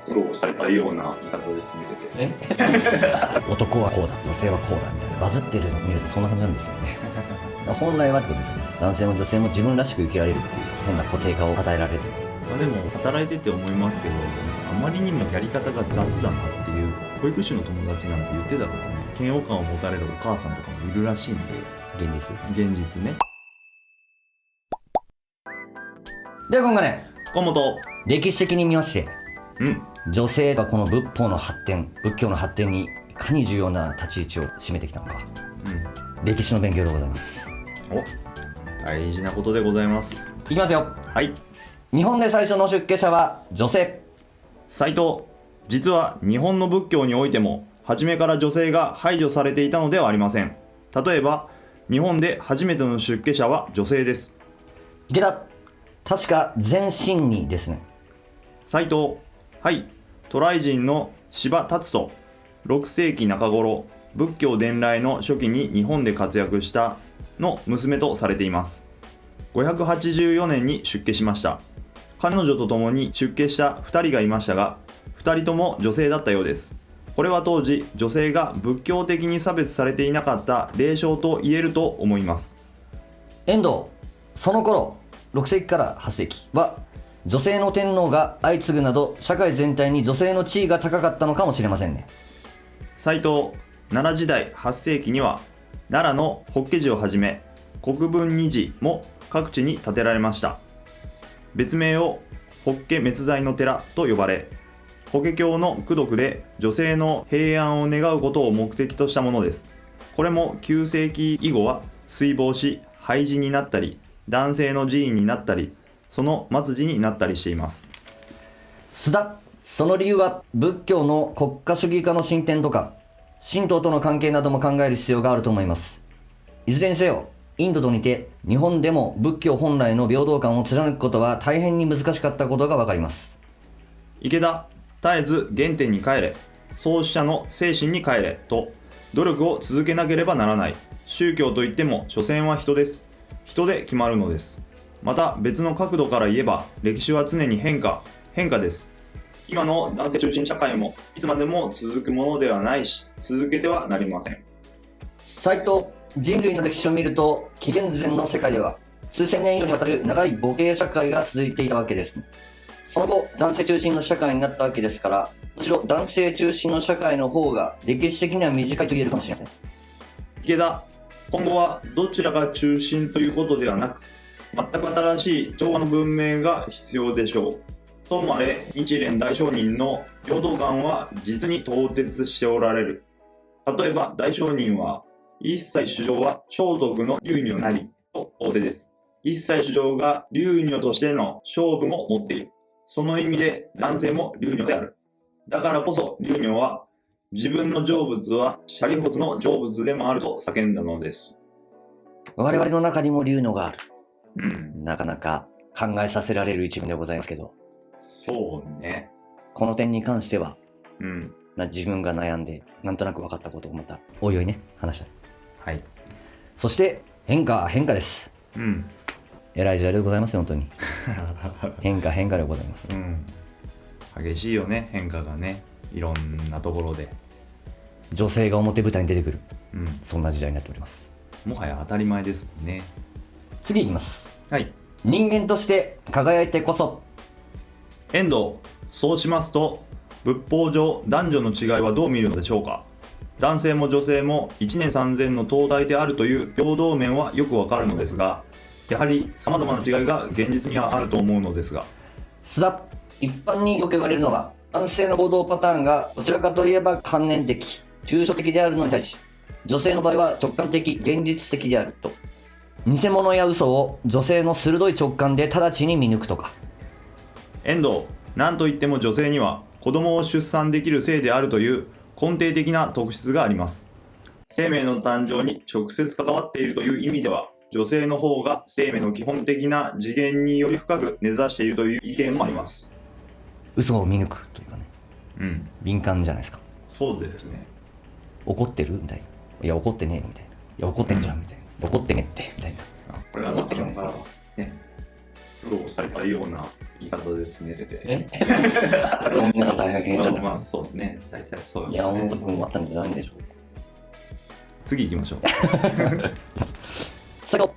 苦労されたような言い方ですね。男はこうだ、女性はこうだみたいな、バズってるのを見るとそんな感じなんですよね。本来はってことですよね。男性も女性も自分らしく生きられるっていう変な固定化を与えられず。でも働いてて思いますけど、あまりにもやり方が雑だなっていう、保育士の友達なんて言ってたからね、嫌悪感を持たれるお母さんとかもいるらしいんで、現実ね。では今回ね、河本。歴史的に見まして、うん。女性がこの仏法の発展、仏教の発展にいかに重要な立ち位置を占めてきたのか、歴史の勉強でございます。お、大事なことでございます。いきますよ。はい。日本で最初の出家者は女性。斉藤、実は日本の仏教においても初めから女性が排除されていたのではありません。例えば日本で初めての出家者は女性です。池田、確か前秦にですね。斉藤、はい、渡来人の司馬達人、6世紀中頃仏教伝来の初期に日本で活躍したの娘とされています。584年に出家しました。彼女と共に出家した2人がいましたが、2人とも女性だったようです。これは当時女性が仏教的に差別されていなかった例証と言えると思います。遠藤、その頃6世紀から8世紀は女性の天皇が相次ぐなど社会全体に女性の地位が高かったのかもしれませんね。斉藤、奈良時代8世紀には奈良の法華寺をはじめ国分二寺も各地に建てられました。別名を法華滅罪の寺と呼ばれ、法華経の功徳で女性の平安を願うことを目的としたものです。これも9世紀以後は衰亡し廃寺になったり、男性の寺院になったり、その末寺になったりしています。須田、その理由は仏教の国家主義化の進展とか神道との関係なども考える必要があると思います。いずれにせよ、インドと似て日本でも仏教本来の平等感を貫くことは大変に難しかったことがわかります。池田、絶えず原点に帰れ、創始者の精神に帰れと努力を続けなければならない。宗教といっても所詮は人です。人で決まるのです。また別の角度から言えば歴史は常に変化です。今の男性中心社会もいつまでも続くものではないし、続けてはなりません。斉藤、人類の歴史を見ると紀元前の世界では数千年以上にわたる長い母系社会が続いていたわけです。その後男性中心の社会になったわけですから、むしろ男性中心の社会の方が歴史的には短いと言えるかもしれません。池田、今後はどちらが中心ということではなく、全く新しい調和の文明が必要でしょう。ともあれ、日蓮大聖人の平等感は実に透徹しておられる。例えば大聖人は、一切主張は聖徳の流女なりと仰せです。一切主張が流女としての勝負も持っている。その意味で男性も流女である。だからこそ流女は自分の成仏はシャリホツの成仏でもあると叫んだのです。我々の中にも流のがある。なかなか考えさせられる一文でございますけど。そうね。この点に関しては、自分が悩んでなんとなく分かったことをまたおいおいね話したい。はい。そして変化です。偉い時代でございますよ本当に。変化でございます。激しいよね、変化がね、いろんなところで。女性が表舞台に出てくる、そんな時代になっております。もはや当たり前ですもんね。次いきます。はい。人間として輝いてこそ。遠藤、そうしますと仏法上男女の違いはどう見るのでしょうか。男性も女性も1年3000の東大であるという平等面はよくわかるのですが、やはり様々な違いが現実にはあると思うのですが。須田、一般によく言われるのが男性の行動パターンがどちらかといえば観念的、抽象的であるのに対し、女性の場合は直感的、現実的であると。偽物や嘘を女性の鋭い直感で直ちに見抜くとか。遠藤、なんといっても女性には子供を出産できる性であるという根底的な特質があります。生命の誕生に直接関わっているという意味では、女性の方が生命の基本的な次元により深く根ざしているという意見もあります。嘘を見抜くというかね、敏感じゃないですか。そうですね。怒ってるみたいな。いや怒ってねえみたいな。いや怒ってんじゃんみたいな。怒ってねってみたいな。これが怒ってるのかな、ね。苦労されたような言い方ですね、先生。皆さん大変じゃないまあそうね、大体そうよね。山本君もあったんじゃないんでしょうか。次行きましょう。最後、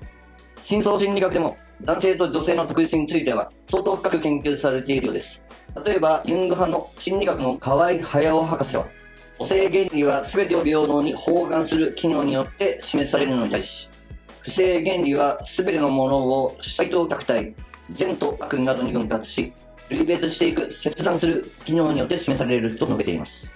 深層心理学でも男性と女性の特質については相当深く研究されているようです。例えば、ユング派の心理学の河合駿博士は、母性原理は全てを平等に包含する機能によって示されるのに対し、不正原理は全てのものを主体と客体、善と悪などに分割し、類別していく切断する機能によって示されると述べています。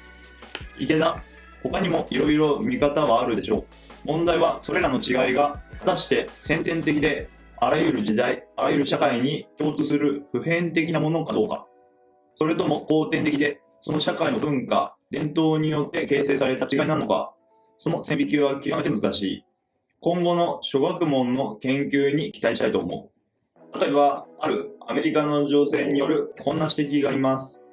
池田、他にもいろいろ見方はあるでしょう。問題はそれらの違いが果たして先天的であらゆる時代、あらゆる社会に共通する普遍的なものかどうか、それとも後天的でその社会の文化、伝統によって形成された違いなのか、その線引きは極めて難しい。今後の諸学問の研究に期待したいと思う。例えば、あるアメリカの女性によるこんな指摘があります。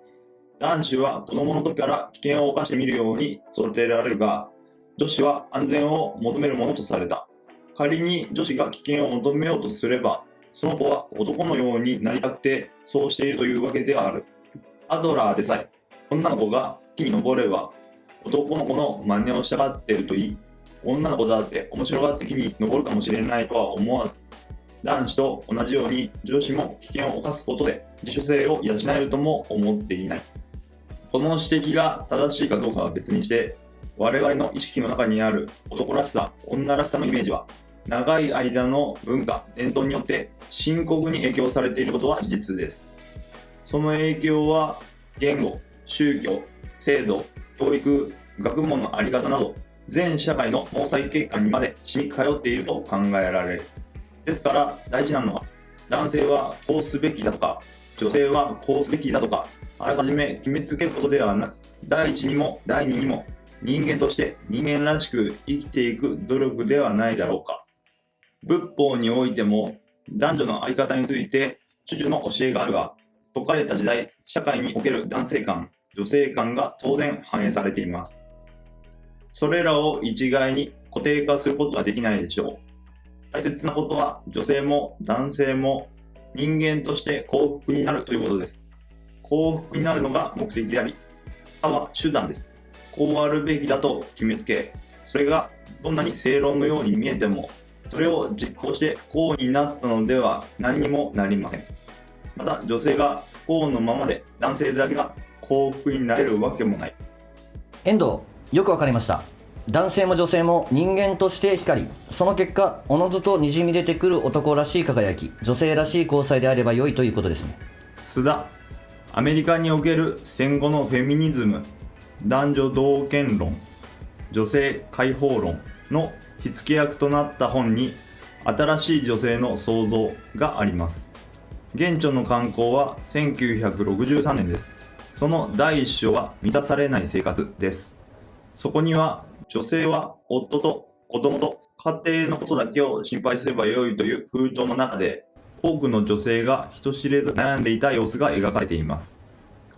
男子は子供の時から危険を冒してみるように育てられるが、女子は安全を求めるものとされた。仮に女子が危険を求めようとすれば、その子は男のようになりたくてそうしているというわけである。アドラーでさえ、女の子が木に登れば男の子の真似をしたがっているといい、女の子だって面白がって木に登るかもしれないとは思わず、男子と同じように女子も危険を冒すことで自主性を養えるとも思っていない。この指摘が正しいかどうかは別にして、我々の意識の中にある男らしさ、女らしさのイメージは、長い間の文化、伝統によって深刻に影響されていることは事実です。その影響は言語、宗教、制度、教育、学問の在り方など、全社会の毛細血管にまで染み通っていると考えられる。ですから大事なのは、男性はこうすべきだとか、女性はこうすべきだとか、あらかじめ決めつけることではなく、第一にも第二にも人間として人間らしく生きていく努力ではないだろうか。仏法においても男女の在り方について種々の教えがあるが、説かれた時代、社会における男性観、女性観が当然反映されています。それらを一概に固定化することはできないでしょう。大切なことは女性も男性も人間として幸福になるということです。幸福になるのが目的であり、他は手段です。こうあるべきだと決めつけ、それがどんなに正論のように見えても、それを実行してこうになったのでは何にもなりません。また女性が不幸のままで男性だけが幸福になれるわけもない。遠藤、よくわかりました。男性も女性も人間として光り、その結果おのずとにじみ出てくる男らしい輝き、女性らしい交際であれば良いということですね。須田、アメリカにおける戦後のフェミニズム、男女同権論、女性解放論の火付け役となった本に新しい女性の創造があります。現著の刊行は1963年です。その第一章は満たされない生活です。そこには女性は夫と子供と家庭のことだけを心配すればよいという風潮の中で、多くの女性が人知れず悩んでいた様子が描かれています。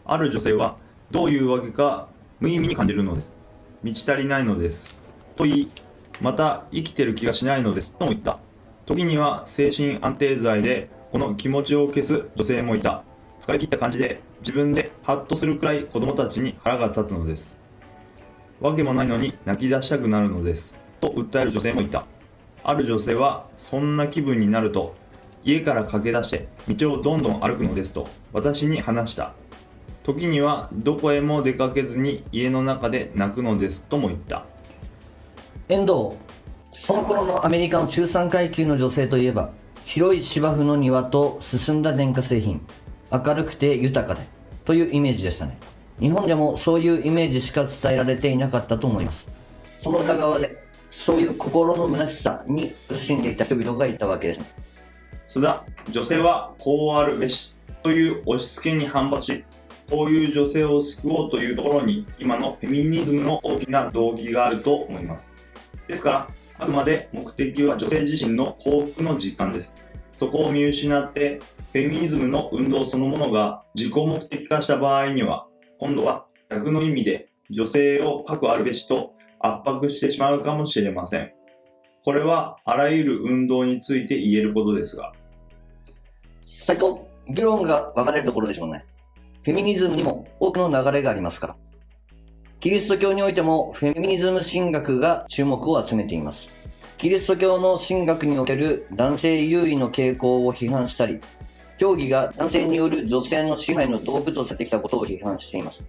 ある女性はどういうわけか無意味に感じるのです。満ち足りないのです。と言い、また生きてる気がしないのですとも言った。時には精神安定剤でこの気持ちを消す女性もいた。疲れ切った感じで自分でハッとするくらい子供たちに腹が立つのです。わけもないのに泣き出したくなるのですと訴える女性もいた。ある女性はそんな気分になると家から駆け出して道をどんどん歩くのですと私に話した。時にはどこへも出かけずに家の中で泣くのですとも言った。遠藤、その頃のアメリカの中産階級の女性といえば、広い芝生の庭と進んだ電化製品、明るくて豊かでというイメージでしたね。日本でもそういうイメージしか伝えられていなかったと思います。その裏側でそういう心の虚しさに苦しんでいた人々がいたわけです。須田、女性はこうあるべしという押し付けに反発し、こういう女性を救おうというところに今のフェミニズムの大きな動機があると思います。ですから、あくまで目的は女性自身の幸福の実感です。そこを見失ってフェミニズムの運動そのものが自己目的化した場合には、今度は逆の意味で女性をかくあるべしと圧迫してしまうかもしれません。これはあらゆる運動について言えることですが、斉藤、議論が分かれるところでしょうね。フェミニズムにも多くの流れがありますから。キリスト教においてもフェミニズム神学が注目を集めています。キリスト教の神学における男性優位の傾向を批判したり、教義が男性による女性の支配の道具とされてきたことを批判しています。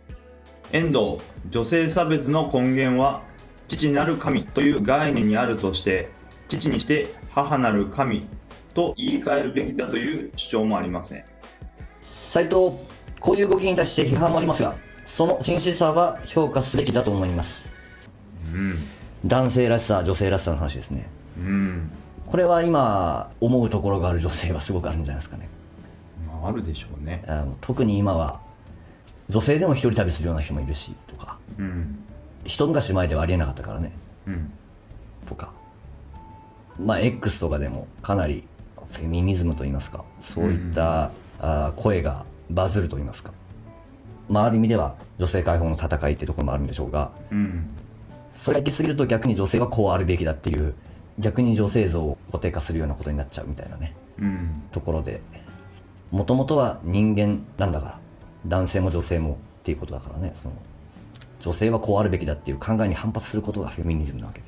遠藤、女性差別の根源は父なる神という概念にあるとして、父にして母なる神と言い換えるべきだという主張もありますね。斉藤、こういう動きに対して批判もありますが、その真摯さは評価すべきだと思います。男性らしさ、女性らしさの話ですね。これは今思うところがある女性はすごくあるんじゃないですかね。あるでしょうね。特に今は女性でも一人旅するような人もいるしとか、一昔前ではありえなかったからね、とか、X とかでもかなりフェミニズムといいますか、そういった、声がバズるといいますか、ある意味では女性解放の戦いってところもあるんでしょうが、それが行き過ぎると逆に女性はこうあるべきだっていう、逆に女性像を固定化するようなことになっちゃうみたいなね、ところで、もともとは人間なんだから、男性も女性もっていうことだからね、その女性はこうあるべきだっていう考えに反発することがフェミニズムなわけで、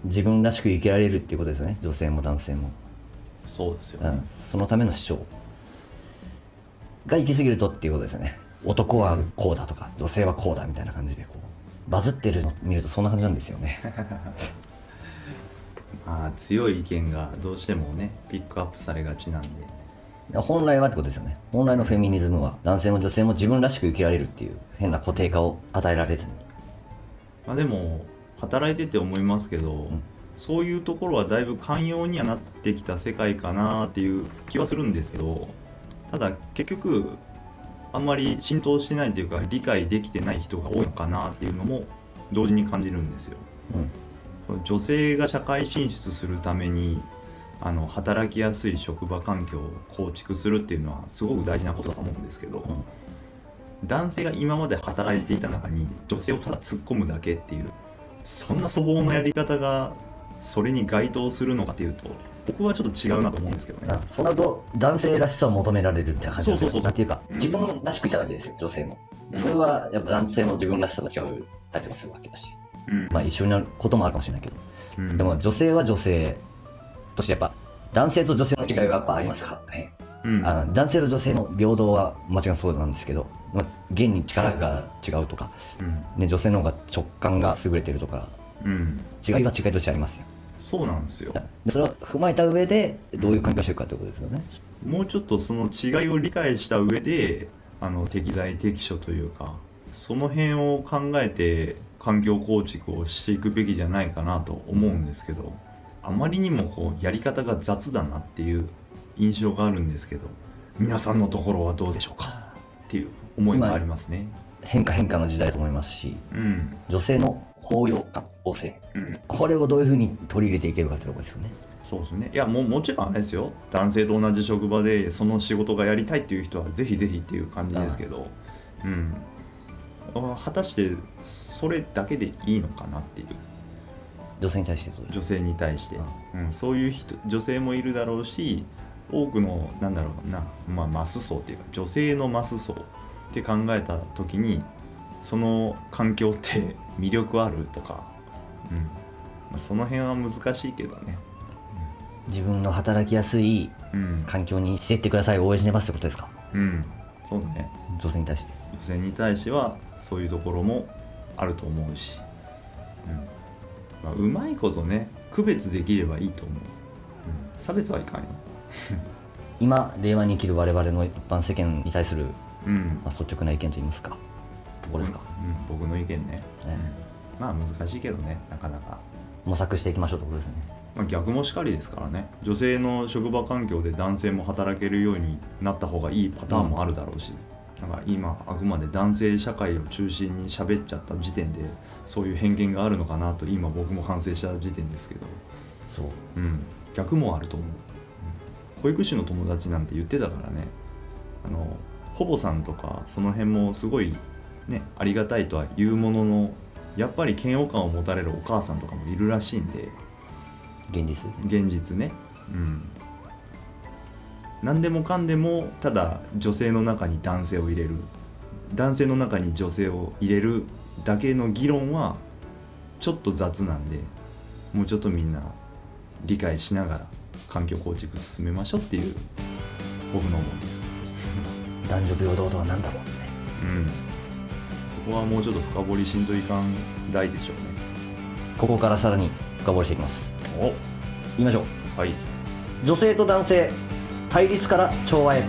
自分らしく生きられるっていうことですよね、女性も男性も。そうですよね。そのための主張が行き過ぎるとっていうことですよね。男はこうだとか女性はこうだみたいな感じでこうバズってるのを見るとそんな感じなんですよね。強い意見がどうしてもねピックアップされがちなんで、本来はってことですよね。本来のフェミニズムは男性も女性も自分らしく生きられるっていう変な固定化を与えられずに。でも働いてて思いますけど、そういうところはだいぶ寛容にはなってきた世界かなっていう気はするんですけど、ただ結局あんまり浸透してないというか理解できてない人が多いのかなっていうのも同時に感じるんですよ。女性が社会進出するために働きやすい職場環境を構築するっていうのはすごく大事なことだと思うんですけど、男性が今まで働いていた中に女性をただ突っ込むだけっていう、そんな粗暴なやり方がそれに該当するのかっていうと僕はちょっと違うなと思うんですけどね。そうなると男性らしさを求められるみたいな感じなんていうか、自分らしくいたわけですよ、女性も。それはやっぱ男性も自分らしさと違うタイプがするわけだし、一緒になることもあるかもしれないけど、でも女性は女性としてやっぱ男性と女性の違いはやっぱありますからね。男性と女性の平等はもちろんそうなんですけど、現に力が違うとか、女性の方が直感が優れてるとか、違いは違いとしてありますよ。そうなんですよ。それを踏まえた上でどういう環境をしていくかということですよね。もうちょっとその違いを理解した上で適材適所というかその辺を考えて環境構築をしていくべきじゃないかなと思うんですけど、あまりにもこうやり方が雑だなっていう印象があるんですけど、皆さんのところはどうでしょうかっていう思いがありますね。変化の時代だと思いますし、女性の包容感、旺盛、これをどういうふうに取り入れていけるかってところですよね。そうですね。いやもちろんあれですよ、男性と同じ職場でその仕事がやりたいっていう人はぜひぜひっていう感じですけど、果たしてそれだけでいいのかなっていう。女性に対して女性に対して、そういう女性もいるだろうし、多くのマス層っていうか女性のマス層って考えた時にその環境って魅力あるとか、その辺は難しいけどね。自分の働きやすい環境にしていってください、応援してますってことですか。そうね。女性に対してはそういうところもあると思うし、うまいことね区別できればいいと思う。差別はいかんよ。今令和に生きる我々の一般世間に対する、率直な意見といいますかところですか。僕の意見ね、難しいけどね、なかなか模索していきましょうということですね。逆もしかりですからね。女性の職場環境で男性も働けるようになった方がいいパターンもあるだろうし、今あくまで男性社会を中心に喋っちゃった時点でそういう偏見があるのかなと今僕も反省した時点ですけど、逆もあると思う。保育士の友達なんて言ってたからね、ほぼさんとかその辺もすごいねありがたいとは言うものの、やっぱり嫌悪感を持たれるお母さんとかもいるらしいんで、現実ね。何でもかんでもただ女性の中に男性を入れる、男性の中に女性を入れるだけの議論はちょっと雑なんで、もうちょっとみんな理解しながら環境構築進めましょうっていう僕の思いです。男女平等とは何だろうってね。ここはもうちょっと深掘りしんといかん大でしょうね。ここからさらに深掘りしていきます。お、言いましょう。はい。女性と男性、対立から調和へ。